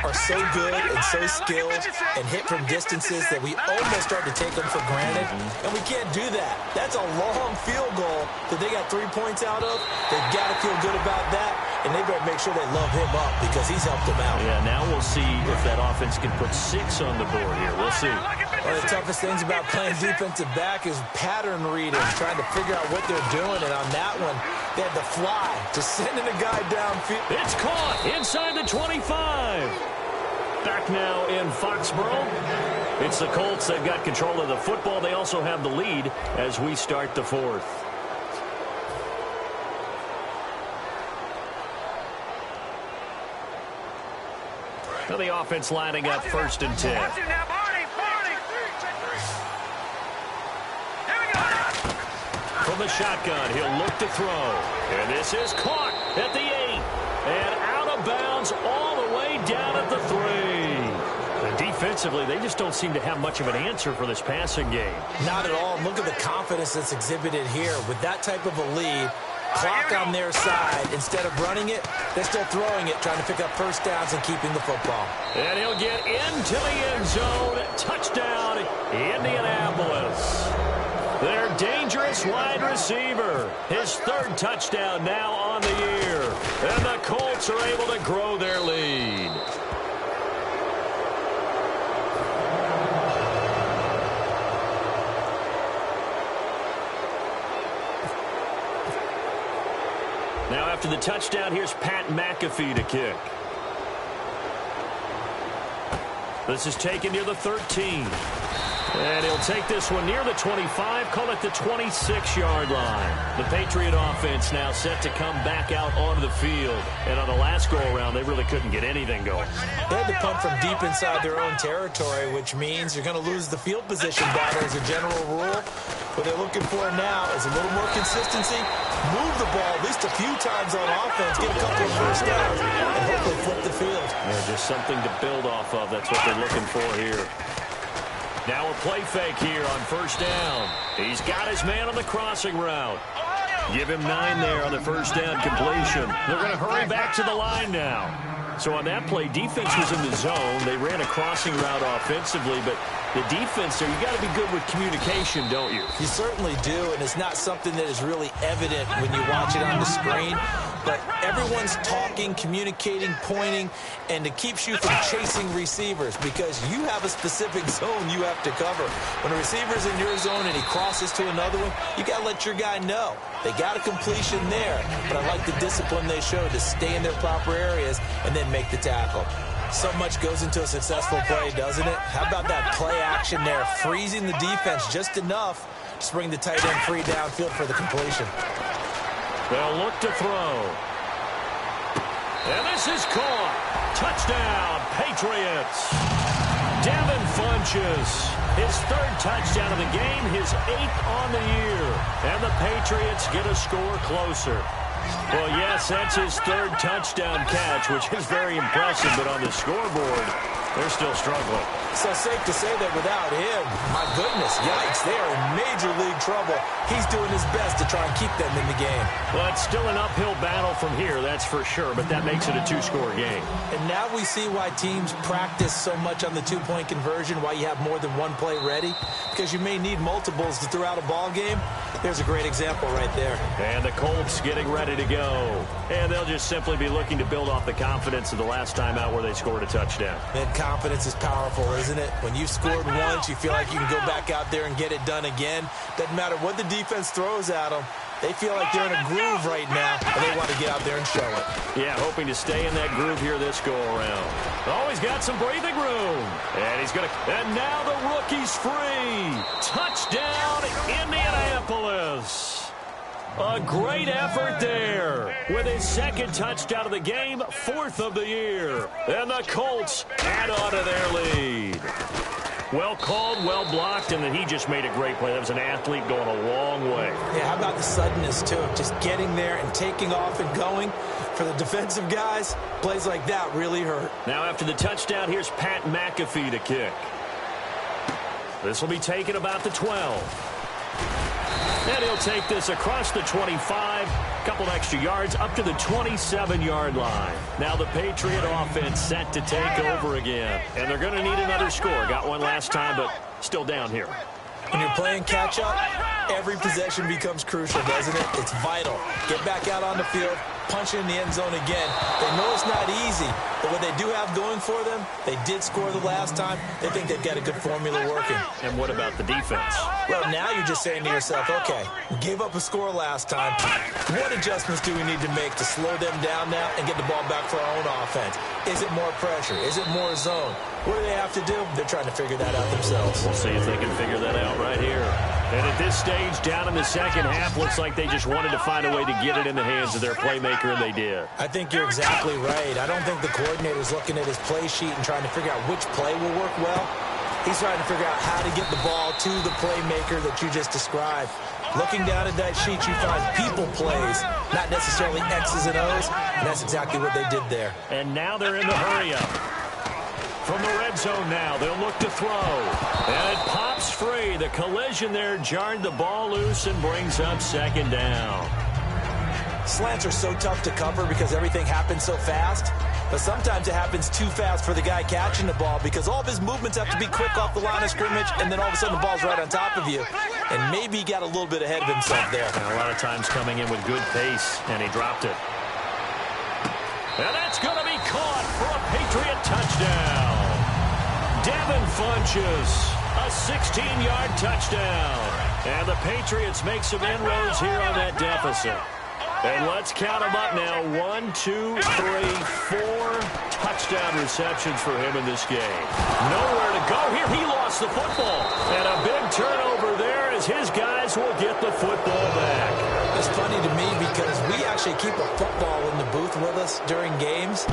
are so good and so skilled and hit from distances that we almost start to take them for granted. And we can't do that. That's a long field goal that they got 3 points out of. They've got to feel good about that. And they better make sure they love him up because he's helped them out. Yeah, now we'll see if that offense can put 6 on the board here. We'll see. One of the toughest things about playing defensive back is pattern reading, trying to figure out what they're doing. And on that one, they had to fly, just sending a guy downfield. It's caught inside the 25. Back now in Foxborough. It's the Colts. They've got control of the football. They also have the lead as we start the 4th. Now the offense lining up 1st and 10. From the shotgun, he'll look to throw. And this is caught at the 8. And out of bounds all the way down at the 3. And defensively, they just don't seem to have much of an answer for this passing game. Not at all. Look at the confidence that's exhibited here. With that type of a lead, clock on their side, instead of running it, they're still throwing it, trying to pick up 1st downs and keeping the football. And he'll get into the end zone. Touchdown, Indianapolis. Their dangerous wide receiver. His 3rd touchdown now on the year. And the Colts are able to grow their lead. Now after the touchdown, here's Pat McAfee to kick. This is taken near the 13. And he'll take this one near the 25, call it the 26-yard line. The Patriot offense now set to come back out onto the field. And on the last go-around, they really couldn't get anything going. They had to punt from deep inside their own territory, which means you're going to lose the field position battle as a general rule. What they're looking for now is a little more consistency, move the ball at least a few times on offense, get a couple of 1st downs, and hopefully flip the field. Yeah, just something to build off of. That's what they're looking for here. Now a play fake here on 1st down. He's got his man on the crossing route. Give him 9 there on the 1st down completion. They're going to hurry back to the line now. So on that play, defense was in the zone. They ran a crossing route offensively, but the defense there, you got to be good with communication, don't you? You certainly do, and it's not something that is really evident when you watch it on the screen. But everyone's talking, communicating, pointing, and it keeps you from chasing receivers because you have a specific zone you have to cover. When a receiver's in your zone and he crosses to another one, you got to let your guy know. They got a completion there, but I like the discipline they showed to stay in their proper areas and then make the tackle. So much goes into a successful play, doesn't it? How about that play action there, freezing the defense just enough to bring the tight end free downfield for the completion. They'll look to throw. And this is caught. Touchdown, Patriots. Devin Funchess, his 3rd touchdown of the game, his 8th on the year. And the Patriots get a score closer. Well, yes, that's his 3rd touchdown catch, which is very impressive. But on the scoreboard, They're still struggling. So safe to say that without him, my goodness, yikes, they are in major league trouble. He's doing his best to try and keep them in the game. Well, it's still an uphill battle from here, that's for sure, but that makes it a two-score game. And now we see why teams practice so much on the two-point conversion, why you have more than one play ready, because you may need multiples to throw out a ball game. There's a great example right there. And the Colts getting ready to go. And they'll just simply be looking to build off the confidence of the last time out where they scored a touchdown. And confidence is powerful, isn't it? When you've scored once, you feel like you can go back out there and get it done again. Doesn't matter what the defense throws at them. They feel like they're in a groove right now, and they want to get out there and show it. Yeah, hoping to stay in that groove here this go-around. Oh, he's got some breathing room. And he's going to... And now the rookie's free. Touchdown, Indianapolis. A great effort there. With his second touchdown of the game, 4th of the year. And the Colts add on to their lead. Well called, well blocked, and then he just made a great play. That was an athlete going a long way. Yeah, how about the suddenness, too? Just getting there and taking off and going. For the defensive guys, plays like that really hurt. Now after the touchdown, here's Pat McAfee to kick. This will be taken about the 12. And he'll take this across the 25, couple extra yards, up to the 27-yard line. Now the Patriot offense set to take over again. And they're going to need another score. Got one last time, but still down here. When you're playing catch-up, every possession becomes crucial, doesn't it? It's vital. Get back out on the field, punch it in the end zone again. They know it's not easy, but what they do have going for them, they did score the last time. They think they've got a good formula working. And what about the defense? Well, now you're just saying to yourself, okay, we gave up a score last time. What adjustments do we need to make to slow them down now and get the ball back for our own offense? Is it more pressure? Is it more zone? What do they have to do? They're trying to figure that out themselves. We'll see if they can figure that out right here. And at this stage, down in the second half, looks like they just wanted to find a way to get it in the hands of their playmaker, and they did. I think you're exactly right. I don't think the coordinator's looking at his play sheet and trying to figure out which play will work well. He's trying to figure out how to get the ball to the playmaker that you just described. Looking down at that sheet, you find people plays, not necessarily X's and O's, and that's exactly what they did there. And now they're in the hurry-up. From the red zone now, they'll look to throw. And it pops free. The collision there jarred the ball loose and brings up second down. Slants are so tough to cover because everything happens so fast. But sometimes it happens too fast for the guy catching the ball because all of his movements have to be quick off the line of scrimmage, and then all of a sudden the ball's right on top of you. And maybe he got a little bit ahead of himself there. And a lot of times coming in with good pace, and he dropped it. And that's going to be caught for a Patriot touchdown. Devin Funchess, a 16-yard touchdown. And the Patriots make some inroads here on that deficit. And let's count them up now. 1, 2, 3, 4 touchdown receptions for him in this game. Nowhere to go here. He lost the football. And a big turnover there as his guys will get the football back. It's funny to me because we actually keep a football in the booth with us during games.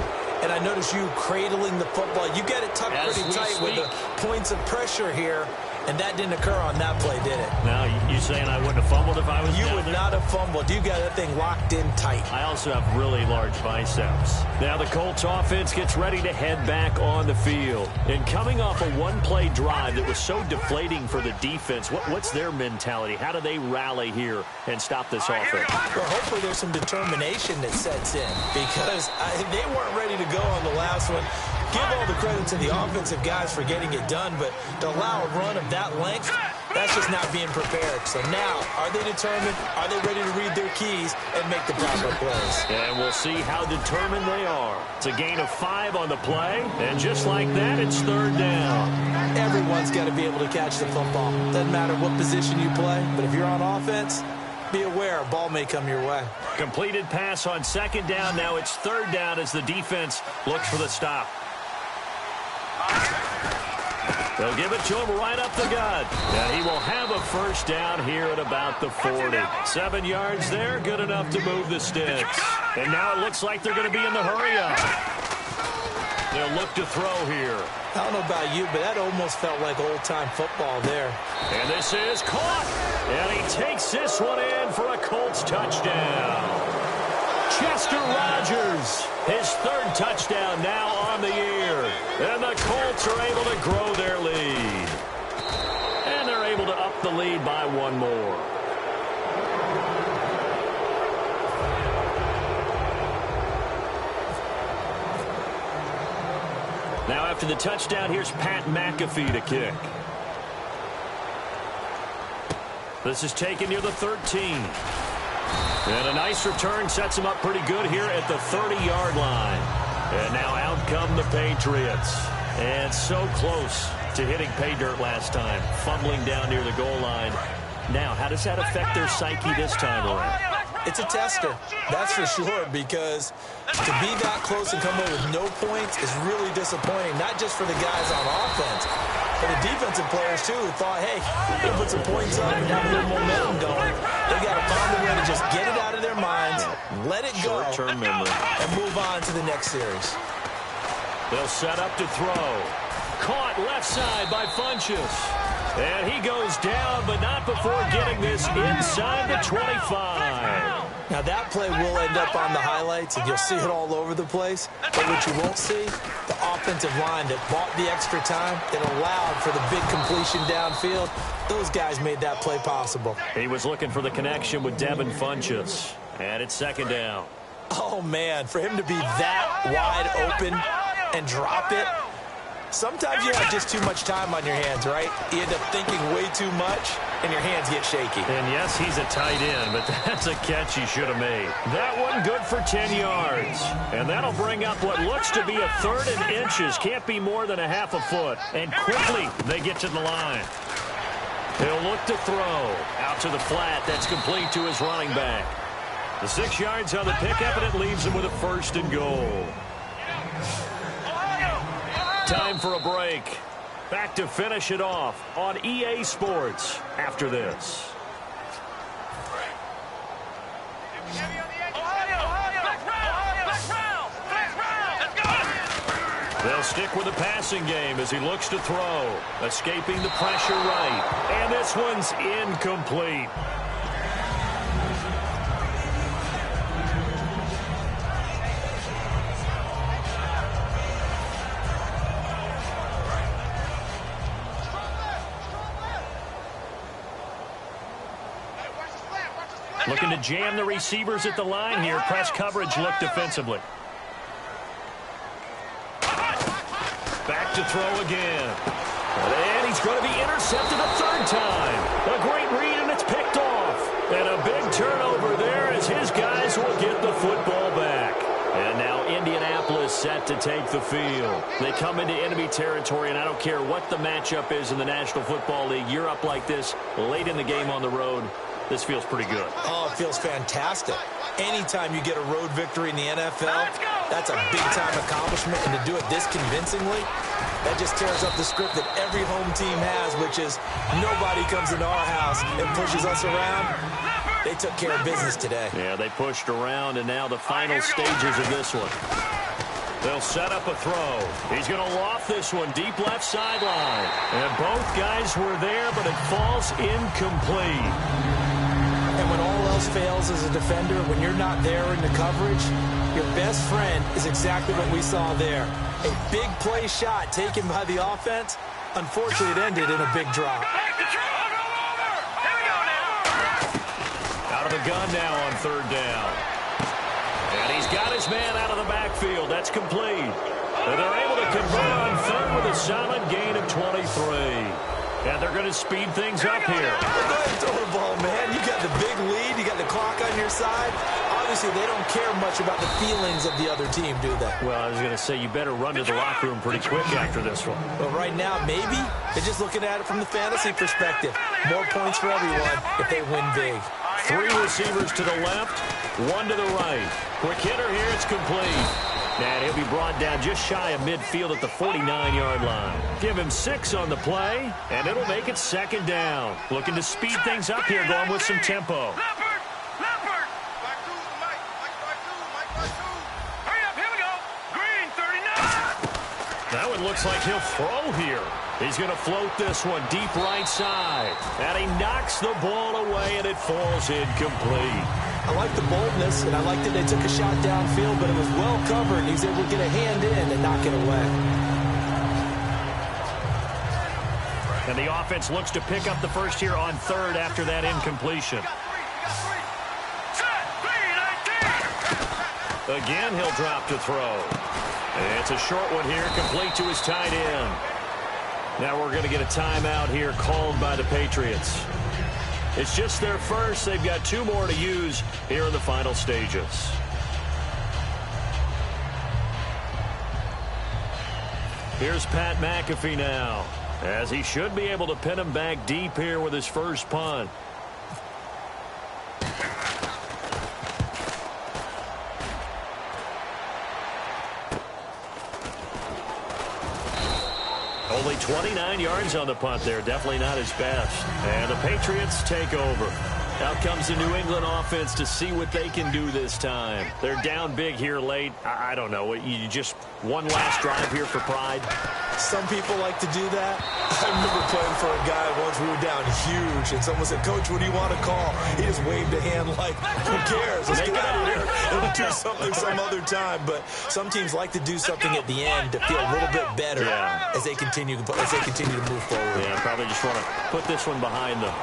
And I notice you cradling the football. You get it tucked pretty tight with the points of pressure here. And that didn't occur on that play, did it? Now, you saying I wouldn't have fumbled if I was You would not have fumbled. You got that thing locked in tight. I also have really large biceps. Now the Colts offense gets ready to head back on the field. And coming off a one-play drive that was so deflating for the defense, what's their mentality? How do they rally here and stop this offense? Well, hopefully there's some determination that sets in because they weren't ready to go on the last one. Give all the credit to the offensive guys for getting it done, but to allow a run of that length, that's just not being prepared. So now, are they determined? Are they ready to read their keys and make the proper plays? And we'll see how determined they are. It's a gain of 5 on the play, and just like that, it's third down. Everyone's got to be able to catch the football. Doesn't matter what position you play, but if you're on offense, be aware a ball may come your way. Completed pass on second down. Now it's third down as the defense looks for the stop. They'll give it to him right up the gut. And he will have a first down here at about the 40. 7 yards there, good enough to move the sticks. And now it looks like they're going to be in the hurry-up. They'll look to throw here. I don't know about you, but that almost felt like old-time football there. And this is caught. And he takes this one in for a Colts touchdown. Chester Rogers. His third touchdown now on the year. And the Colts are able to grow their lead. And they're able to up the lead by one more. Now after the touchdown, here's Pat McAfee to kick. This is taken near the 13. And a nice return sets him up pretty good here at the 30-yard line. And now out come the Patriots. And so close to hitting pay dirt last time, fumbling down near the goal line. Now, how does that affect their psyche this time around? It's a tester, that's for sure, because to be that close and come away with no points is really disappointing, not just for the guys on offense, but the defensive players, too, who thought, hey, they put some points up and have a little momentum going. They got to find a way to just get it out of their minds, let it go, short-term memory, and move on to the next series. They'll set up to throw. Caught left side by Funchess. And he goes down, but not before getting this inside the 25. Now, that play will end up on the highlights, and you'll see it all over the place. But what you won't see, the offensive line that bought the extra time, that allowed for the big completion downfield, those guys made that play possible. He was looking for the connection with Devin Funchess. And it's second down. Oh, man, for him to be that wide open and drop it, sometimes you have just too much time on your hands, right? You end up thinking way too much, and your hands get shaky. And yes, he's a tight end, but that's a catch he should have made. That one good for 10 yards. And that'll bring up what looks to be a third and inches. Can't be more than a half a foot. And quickly, they get to the line. He'll look to throw. Out to the flat. That's complete to his running back. The 6 yards on the pickup, and it leaves him with a first and goal. Time for a break. Back to finish it off on EA Sports after this. They'll stick with the passing game as he looks to throw. Escaping the pressure right. And this one's incomplete. Looking to jam the receivers at the line here. Press coverage look defensively. Back to throw again. And he's going to be intercepted a third time. A great read, and it's picked off. And a big turnover there as his guys will get the football back. And now Indianapolis set to take the field. They come into enemy territory, and I don't care what the matchup is in the National Football League. You're up like this late in the game on the road. This feels pretty good. Oh, it feels fantastic. Anytime you get a road victory in the NFL, that's a big-time accomplishment. And to do it this convincingly, that just tears up the script that every home team has, which is nobody comes into our house and pushes us around. They took care of business today. Yeah, they pushed around, and now the final stages of this one. They'll set up a throw. He's going to loft this one deep left sideline. And both guys were there, but it falls incomplete. And when all else fails as a defender, when you're not there in the coverage, your best friend is exactly what we saw there. A big play shot taken by the offense. Unfortunately, it ended in a big drop. Out of the gun now on third down. And he's got his man out of the backfield. That's complete. And they're able to convert on third with a solid gain of 23. And they're going to speed things up here. Well, go ahead and throw the ball, man. You got the big lead. You got the clock on your side. Obviously, they don't care much about the feelings of the other team, do they? Well, I was going to say, you better run to the locker room pretty quick after this one. But right now, maybe they're just looking at it from the fantasy perspective. More points for everyone if they win big. 3 receivers to the left, 1 to the right. Quick hitter here, it's complete. And he'll be brought down just shy of midfield at the 49-yard line. Give him 6 on the play, and it'll make it second down. Looking to speed things up here, going with some tempo. Leopard! Hurry up, here we go. Green, 39. That one looks like he'll throw here. He's going to float this one deep right side. And he knocks the ball away, and it falls incomplete. I like the boldness, and I like that they took a shot downfield, but it was well covered. He was able to get a hand in and knock it away. And the offense looks to pick up the first here on third after that incompletion. Again, he'll drop to throw. And it's a short one here, complete to his tight end. Now we're going to get a timeout here called by the Patriots. It's just their first. They've got 2 more to use here in the final stages. Here's Pat McAfee now, as he should be able to pin him back deep here with his first punt. Only 29 yards on the punt there. Definitely not his best. And the Patriots take over. Out comes the New England offense to see what they can do this time. They're down big here late. I don't know. You just one last drive here for pride. Some people like to do that. I remember playing for a guy once. We were down huge, and someone said, "Coach, what do you want to call?" He just waved a hand like, "Who cares? Let's get out of here. We'll do something some other time." But some teams like to do something at the end to feel a little bit better as they continue to move forward. Yeah, probably just want to put this one behind them.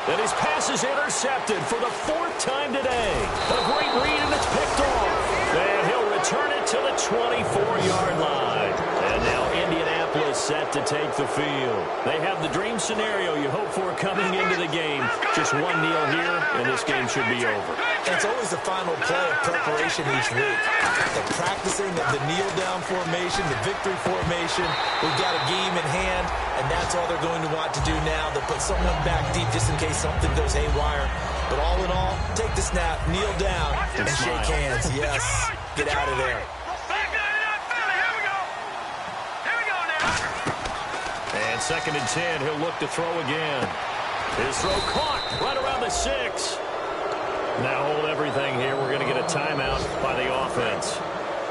And his pass is intercepted for the 4th time today. A great read, and it's picked off. And he'll return it to the 24-yard line. And now Indianapolis set to take the field. They have the dream scenario you hope for coming into the game. Just one kneel here, and this game should be over. It's always the final play of preparation each week. The practicing of the kneel-down formation, the victory formation. We've got a game in hand, and that's all they're going to want to do now. They'll put someone back deep just in case something goes haywire. But all in all, take the snap, kneel down, and shake hands. Yes, get out of there. And 2nd and 10, he'll look to throw again. His throw caught right around the 6. Now hold everything here. We're going to get a timeout by the offense.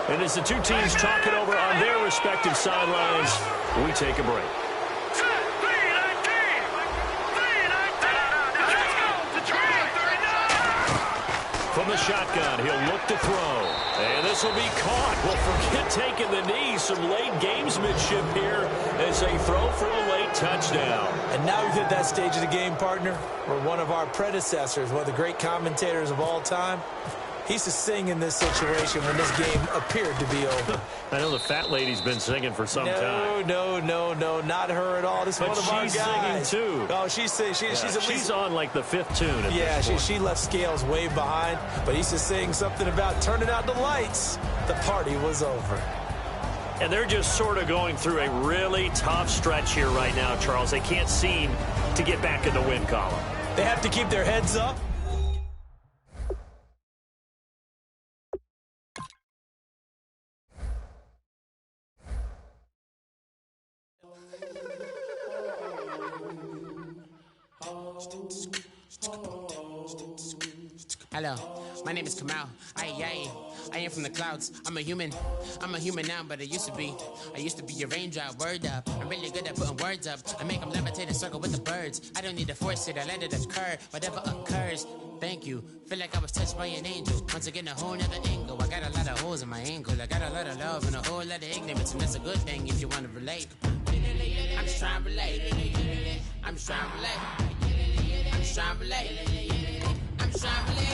And as the 2 teams talk it over on their respective sidelines, we take a break. From the shotgun, he'll look to throw. And this will be caught. Well, forget taking the knee. Some late gamesmanship here as they throw for a late touchdown. And now we've hit that stage of the game, partner, where one of our predecessors, one of the great commentators of all time, he used to sing in this situation when this game appeared to be over. I know the fat lady's been singing for some time. No, not her at all. This is one of our guys. But she's singing, too. Oh, she's at least... She's on, like, the 5th tune at this point. She left Scales way behind, but he used to sing something about turning out the lights. The party was over. And they're just sort of going through a really tough stretch here right now, Charles. They can't seem to get back in the win column. They have to keep their heads up. Hello, my name is Kamal. I am from the clouds. I'm a human now, but I used to be a raindrop. Word up, I'm really good at putting words up. I make them levitate and circle with the birds. I don't need to force it, I let it occur. Whatever occurs, thank you. Feel like I was touched by an angel. Once again, a whole nother angle. I got a lot of holes in my ankle. I got a lot of love and a whole lot of ignorance, and that's a good thing if you want to relate. I'm just trying to relate. I'm just trying to relate. I'm just trying to relate. I'm just trying to relate.